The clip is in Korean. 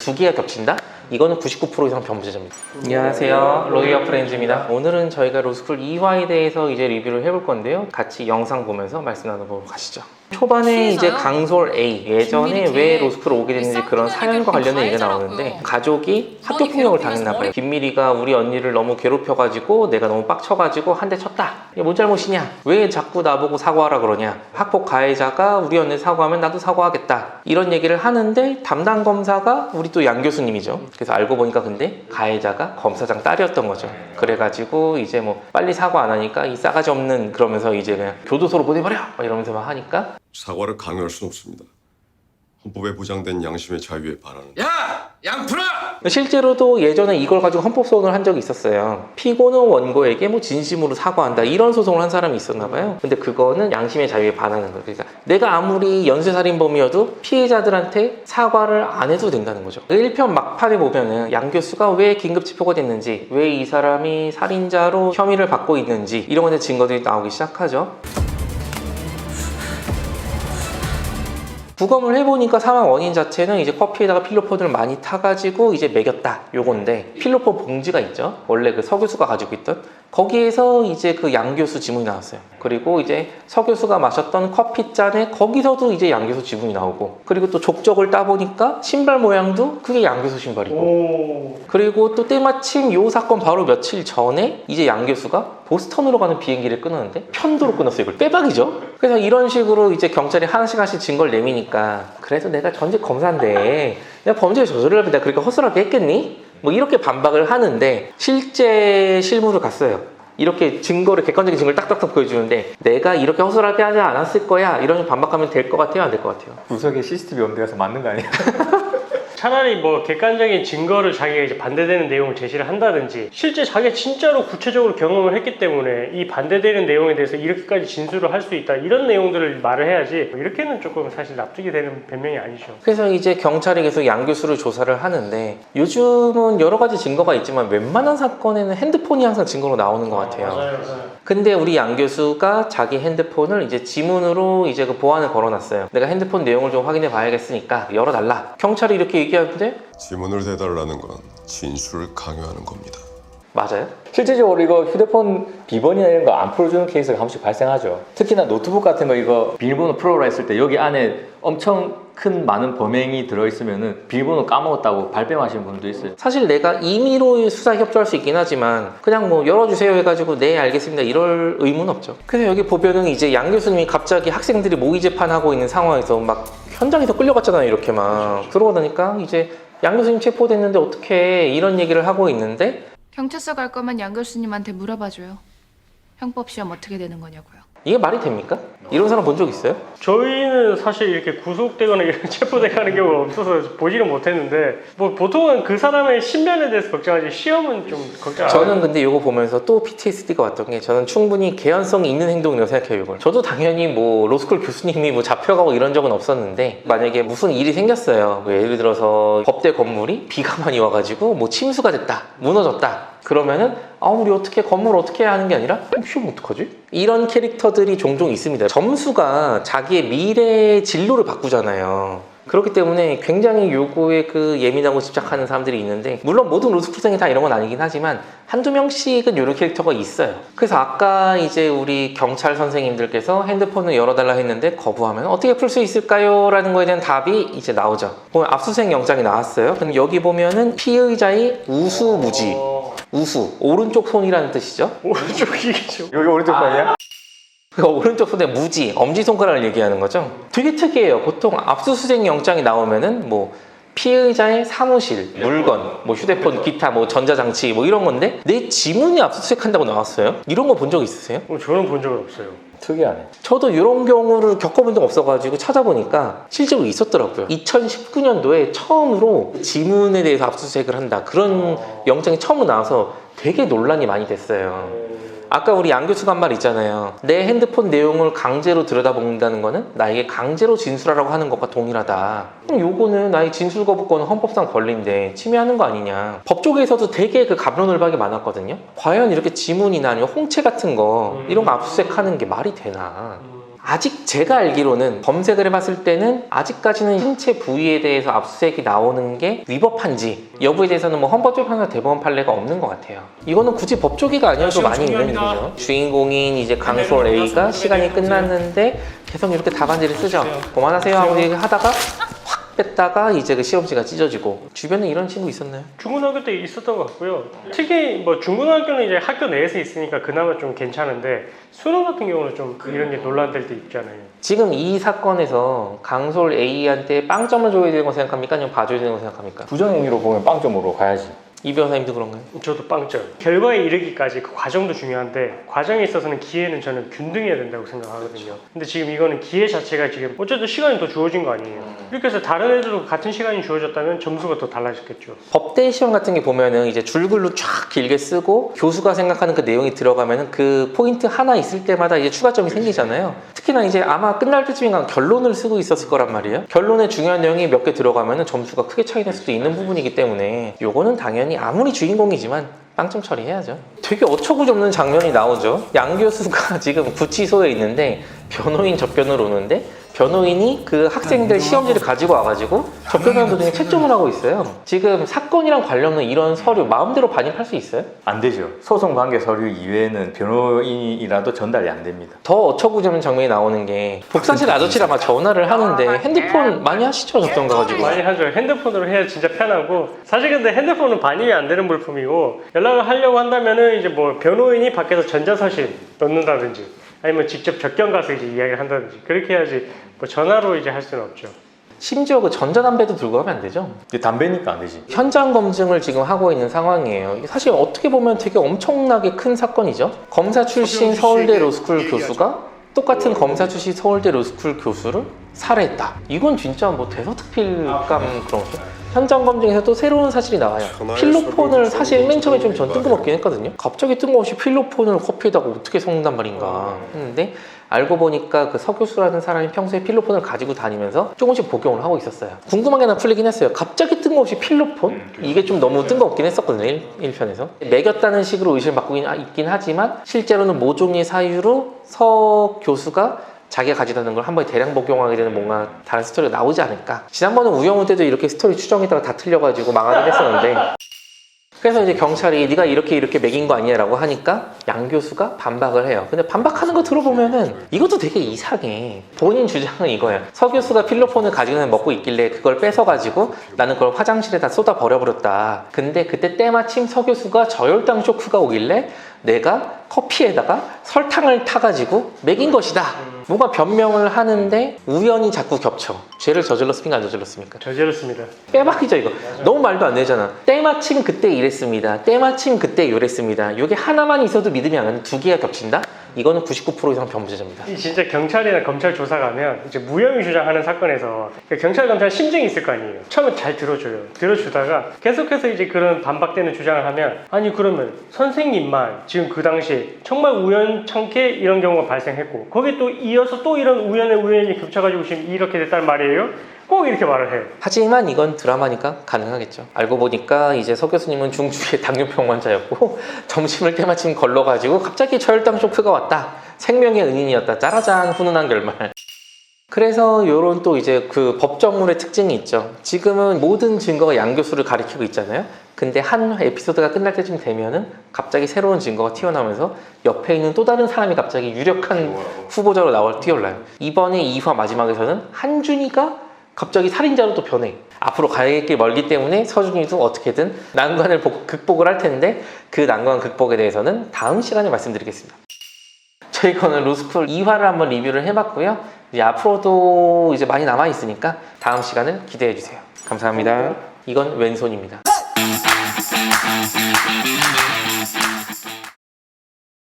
두 개가 겹친다? 이거는 99% 이상 변부자입니다. 안녕하세요, 로이어 프렌즈입니다. 오늘은 저희가 로스쿨 2화에 대해서 이제 리뷰를 해볼 건데요. 같이 영상 보면서 말씀 나눠보러 가시죠. 초반에 이제 강솔 A, 예전에 왜 로스쿨을 오게 됐는지 그런 사연과 관련된 얘기가 나오는데, 가족이 학교 폭력을 당했나 봐요. 김미리가 우리 언니를 너무 괴롭혀가지고 내가 너무 빡쳐가지고 한 대 쳤다. 이게 뭔 잘못이냐? 왜 자꾸 나보고 사과하라 그러냐? 학폭 가해자가 우리 언니 사과하면 나도 사과하겠다. 이런 얘기를 하는데 담당 검사가 우리 또 양 교수님이죠. 그래서 알고 보니까 근데 가해자가 검사장 딸이었던 거죠. 그래가지고 이제 뭐 빨리 사과 안 하니까 이 싸가지 없는, 그러면서 이제 그냥 교도소로 보내버려! 이러면서 막 하니까 사과를 강요할 수는 없습니다. 헌법에 보장된 양심의 자유에 반하는. 야! 양풀아! 실제로도 예전에 이걸 가지고 헌법소원을 한 적이 있었어요. 피고는 원고에게 뭐 진심으로 사과한다, 이런 소송을 한 사람이 있었나 봐요. 근데 그거는 양심의 자유에 반하는 거예요. 그러니까 내가 아무리 연쇄살인범이어도 피해자들한테 사과를 안 해도 된다는 거죠. 1편 막판에 보면은 양 교수가 왜 긴급 체포가 됐는지, 왜 이 사람이 살인자로 혐의를 받고 있는지 이런 것에 증거들이 나오기 시작하죠. 부검을 해보니까 사망 원인 자체는 이제 커피에다가 필로폰을 많이 타가지고 이제 먹였다, 요건데, 필로폰 봉지가 있죠. 원래 그 서 교수가 가지고 있던 거기에서 이제 그 양 교수 지문이 나왔어요. 그리고 이제 서 교수가 마셨던 커피잔에 거기서도 이제 양 교수 지문이 나오고, 그리고 또 족적을 따보니까 신발 모양도 그게 양 교수 신발이고, 그리고 또 때마침 요 사건 바로 며칠 전에 이제 양 교수가 보스턴으로 가는 비행기를 끊었는데 편도로 끊었어요. 이걸 빼박이죠. 그래서 이런 식으로 이제 경찰이 하나씩 증거를 내미니까, 그래서 내가 전직 검사인데 내가 범죄에 저지르려면 내가 그렇게 허술하게 했겠니? 뭐 이렇게 반박을 하는데, 실제 실무를 갔어요. 이렇게 증거를, 객관적인 증거를 딱딱딱 보여주는데, 내가 이렇게 허술하게 하지 않았을 거야, 이런 식으로 반박하면 될 것 같아요, 안 될 것 같아요? 구석에 CCTV 없는 데 가서 맞는 거 아니야? 차라리 뭐 객관적인 증거를 자기가 이제 반대되는 내용을 제시를 한다든지, 실제 자기가 진짜로 구체적으로 경험을 했기 때문에 이 반대되는 내용에 대해서 이렇게까지 진술을 할 수 있다, 이런 내용들을 말을 해야지, 이렇게는 조금 사실 납득이 되는 변명이 아니죠. 그래서 이제 경찰이 계속 양 교수를 조사를 하는데, 요즘은 여러 가지 증거가 있지만 웬만한 사건에는 핸드폰이 항상 증거로 나오는 것 같아요. 맞아요. 근데 우리 양 교수가 자기 핸드폰을 이제 지문으로 이제 그 보안을 걸어놨어요. 내가 핸드폰 내용을 좀 확인해 봐야겠으니까 열어달라. 경찰이 이렇게 얘기하는데, 지문을 대달라는 건 진술을 강요하는 겁니다. 맞아요? 실질적으로 이거 휴대폰 비번이나 이런 거 안 풀어주는 케이스가 한 번씩 발생하죠. 특히나 노트북 같은 거 이거 비밀번호 풀어라 했을 때 여기 안에 엄청 큰 많은 범행이 들어있으면은 비밀번호 까먹었다고 발뺌하시는 분들도 있어요. 사실 내가 임의로 수사에 협조할 수 있긴 하지만 그냥 뭐 열어주세요 해가지고 네 알겠습니다 이럴 의무는 없죠. 그래서 여기 보면은 이제 양 교수님이 갑자기 학생들이 모의 재판하고 있는 상황에서 막 현장에서 끌려갔잖아요. 이렇게 막 들어가다니까 이제 양 교수님 체포됐는데 어떻게, 이런 얘기를 하고 있는데, 경찰서 갈 거면 양 교수님한테 물어봐줘요. 형법 시험 어떻게 되는 거냐고요. 이게 말이 됩니까? 이런 사람 본 적 있어요? 저희는 사실 이렇게 구속되거나 이런 체포되는 경우가 없어서 보지는 못했는데, 뭐 보통은 그 사람의 신변에 대해서 걱정하지 시험은 좀 걱정 안 해요. 저는 근데 이거 보면서 또 PTSD가 왔던 게, 저는 충분히 개연성이 있는 행동이라고 생각해요. 이걸 저도 당연히 뭐 로스쿨 교수님이 뭐 잡혀가고 이런 적은 없었는데, 만약에 무슨 일이 생겼어요. 뭐 예를 들어서 법대 건물이 비가 많이 와가지고 뭐 침수가 됐다, 무너졌다, 그러면은 우리 어떻게 건물 어떻게 해야 하는 게 아니라 휴 어떡하지? 이런 캐릭터들이 종종 있습니다. 점수가 자기의 미래의 진로를 바꾸잖아요. 그렇기 때문에 굉장히 요거에 그 예민하고 집착하는 사람들이 있는데, 물론 모든 로스쿨생이 다 이런 건 아니긴 하지만 한두 명씩은 이런 캐릭터가 있어요. 그래서 아까 이제 우리 경찰 선생님들께서 핸드폰을 열어달라 했는데 거부하면 어떻게 풀 수 있을까요? 라는 거에 대한 답이 이제 나오죠. 보면 압수수색 영장이 나왔어요. 근데 여기 보면은 피의자의 우수무지, 우수, 오른쪽 손이라는 뜻이죠. 오른쪽이죠. 여기 오른쪽 방이야? 그러니까 오른쪽 손에 무지, 엄지손가락을 얘기하는 거죠. 되게 특이해요. 보통 압수수색 영장이 나오면은 뭐 피의자의 사무실, 물건, 뭐 휴대폰, 기타, 뭐 전자장치 뭐 이런 건데, 내 지문이 압수수색한다고 나왔어요? 이런 거 본 적 있으세요? 저는 본 적은 없어요. 특이하네. 저도 이런 경우를 겪어본 적 없어가지고 찾아보니까 실제로 있었더라고요. 2019년도에 처음으로 지문에 대해서 압수수색을 한다, 그런 영장이 처음 나와서 되게 논란이 많이 됐어요. 아까 우리 양 교수가 한 말 있잖아요. 내 핸드폰 내용을 강제로 들여다본다는 거는 나에게 강제로 진술하라고 하는 것과 동일하다. 그럼 요거는 나의 진술 거부권은 헌법상 권리인데 침해하는 거 아니냐. 법 쪽에서도 되게 그 갑론을박이 많았거든요. 과연 이렇게 지문이나 아니면 홍채 같은 거 이런 거 압수수색하는 게 말이 되나. 아직 제가 알기로는 검색을 해봤을 때는 아직까지는 신체 부위에 대해서 압수수색이 나오는 게 위법한지 여부에 대해서는 뭐 헌법재판소 대법원 판례가 없는 것 같아요. 이거는 굳이 법조계가 아니어도 많이 있는 일이죠. 주인공인 이제 강솔 A가 시간이 끝났는데 계속 이렇게 답안지를 쓰죠. 그만하세요 하고 얘기하다가 확 뺐다가 이제 그 시험지가 찢어지고. 주변에 이런 친구 있었나요? 중고등학교 때 있었던 것 같고요. 특히 뭐 중고등학교는 이제 학교 내에서 있으니까 그나마 좀 괜찮은데 수능 같은 경우는 좀 이런 게 논란될 때 있잖아요. 지금 이 사건에서 강솔 A한테 빵점을 줘야 되는 거 생각합니까? 아니면 봐줘야 되는 거 생각합니까? 부정행위로 보면 빵점으로 가야지. 이 변호사님도 그런가요? 저도 빵점. 결과에 이르기까지 그 과정도 중요한데 과정에 있어서는 기회는 저는 균등해야 된다고 생각하거든요. 근데 지금 이거는 기회 자체가 지금 어쨌든 시간이 더 주어진 거 아니에요. 이렇게 해서 다른 애들도 같은 시간이 주어졌다면 점수가 더 달라졌겠죠. 법대 시험 같은 게 보면은 이제 줄글로 쫙 길게 쓰고 교수가 생각하는 그 내용이 들어가면은 그 포인트 하나 있을 때마다 이제 추가점이 생기잖아요. 특히나 이제 아마 끝날 때쯤인가 결론을 쓰고 있었을 거란 말이에요. 결론에 중요한 내용이 몇 개 들어가면은 점수가 크게 차이 날 수도 있는 부분이기 때문에 요거는 당연히 아무리 주인공이지만 빵점 처리해야죠. 되게 어처구니없는 장면이 나오죠. 양 교수가 지금 구치소에 있는데 변호인 접견을 오는데 변호인이 그 학생들 시험지를 가지고 와가지고 접견하는 도중에 채점을 하고 있어요. 지금 사건이랑 관련된 이런 서류 마음대로 반입할 수 있어요? 안 되죠. 소송 관계 서류 이외에는 변호인이라도 전달이 안 됩니다. 더 어처구니없는 장면이 나오는 게 복사실 아저씨랑 막 전화를 하는데 핸드폰 많이 하시죠? 접견 가가지고. 많이 하죠. 핸드폰으로 해야 진짜 편하고 사실 근데 핸드폰은 반입이 안 되는 물품이고 연락을 하려고 한다면은 이제 뭐 변호인이 밖에서 전자서실 넣는다든지 아니면 직접 접견 가서 이제 이야기를 한다든지 그렇게 해야지 뭐 전화로 이제 할 수는 없죠. 심지어 그 전자담배도 들고 가면 안 되죠. 이게 담배니까 안 되지. 현장 검증을 지금 하고 있는 상황이에요. 이게 사실 어떻게 보면 되게 엄청나게 큰 사건이죠. 검사 출신 서울대 로스쿨 교수가 똑같은 검사 출신 서울대 로스쿨 교수를 살해했다. 이건 진짜 뭐 대서특필감 그런 거죠. 현장 검증에서 또 새로운 사실이 나와요. 필로폰을 사실 맨 처음에 좀 전 뜬금없긴 했거든요. 갑자기 뜬금없이 필로폰을 커피에다가 어떻게 섞는단 말인가 했는데 알고 보니까 그 서 교수라는 사람이 평소에 필로폰을 가지고 다니면서 조금씩 복용을 하고 있었어요. 궁금한 게 하나 풀리긴 했어요. 갑자기 뜬금없이 필로폰? 이게 좀 너무 뜬금없긴 했었거든요. 1편에서. 매겼다는 식으로 의심을 받고 있긴 하지만 실제로는 모종의 사유로 서 교수가 자기가 가지고 있는 걸 한 번에 대량 복용하게 되는 뭔가 다른 스토리가 나오지 않을까. 지난번에 우영우 때도 이렇게 스토리 추정했다가 다 틀려가지고 망하긴 했었는데 그래서 이제 경찰이 네가 이렇게 매긴 거 아니냐라고 하니까 양 교수가 반박을 해요. 근데 반박하는 거 들어보면은 이것도 되게 이상해. 본인 주장은 이거야. 서 교수가 필로폰을 가지고 먹고 있길래 그걸 뺏어가지고 나는 그걸 화장실에다 쏟아 버려버렸다. 근데 그때 때마침 서 교수가 저혈당 쇼크가 오길래 내가 커피에다가 설탕을 타가지고 먹인 것이다. 뭔가 변명을 하는데 우연히 자꾸 겹쳐. 죄를 저질렀습니까? 안 저질렀습니까? 저질렀습니다. 빼박이죠 이거. 너무 말도 안 되잖아. 때마침 그때 이랬습니다. 때마침 그때 이랬습니다. 이게 하나만 있어도 믿음이 안 가는 두 개가 겹친다? 이거는 99% 이상 변부죄입니다. 이 진짜 경찰이나 검찰 조사 가면 이제 무혐의 주장하는 사건에서 경찰 검찰 심증이 있을 거 아니에요. 처음에 잘 들어줘요. 들어주다가 계속해서 이제 그런 반박되는 주장을 하면 아니 그러면 선생님만 지금 그 당시에 정말 우연찮게 이런 경우가 발생했고 거기에 또 이어서 또 이런 우연이 겹쳐가지고 지금 이렇게 됐단 말이에요. 꼭 이렇게 말을 해요. 하지만 이건 드라마니까 가능하겠죠. 알고 보니까 이제 서 교수님은 중추의 당뇨병 환자였고 점심을 때마침 걸러가지고 갑자기 저혈당 쇼크가 왔다. 생명의 은인이었다. 짜라잔 훈훈한 결말. 그래서 요런 또 이제 그 법정물의 특징이 있죠. 지금은 모든 증거가 양 교수를 가리키고 있잖아요. 근데 한 에피소드가 끝날 때쯤 되면은 갑자기 새로운 증거가 튀어나오면서 옆에 있는 또 다른 사람이 갑자기 유력한 후보자로 뛰어올라요. 이번에 2화 마지막에서는 한준이가 갑자기 살인자로 또 변해. 앞으로 가야 길 멀기 때문에 서준이도 어떻게든 난관을 극복을 할 텐데 그 난관 극복에 대해서는 다음 시간에 말씀드리겠습니다. 저희가 오늘 로스쿨 2화를 한번 리뷰를 해봤고요. 이제 앞으로도 이제 많이 남아있으니까 다음 시간을 기대해주세요. 감사합니다. 이건 왼손입니다.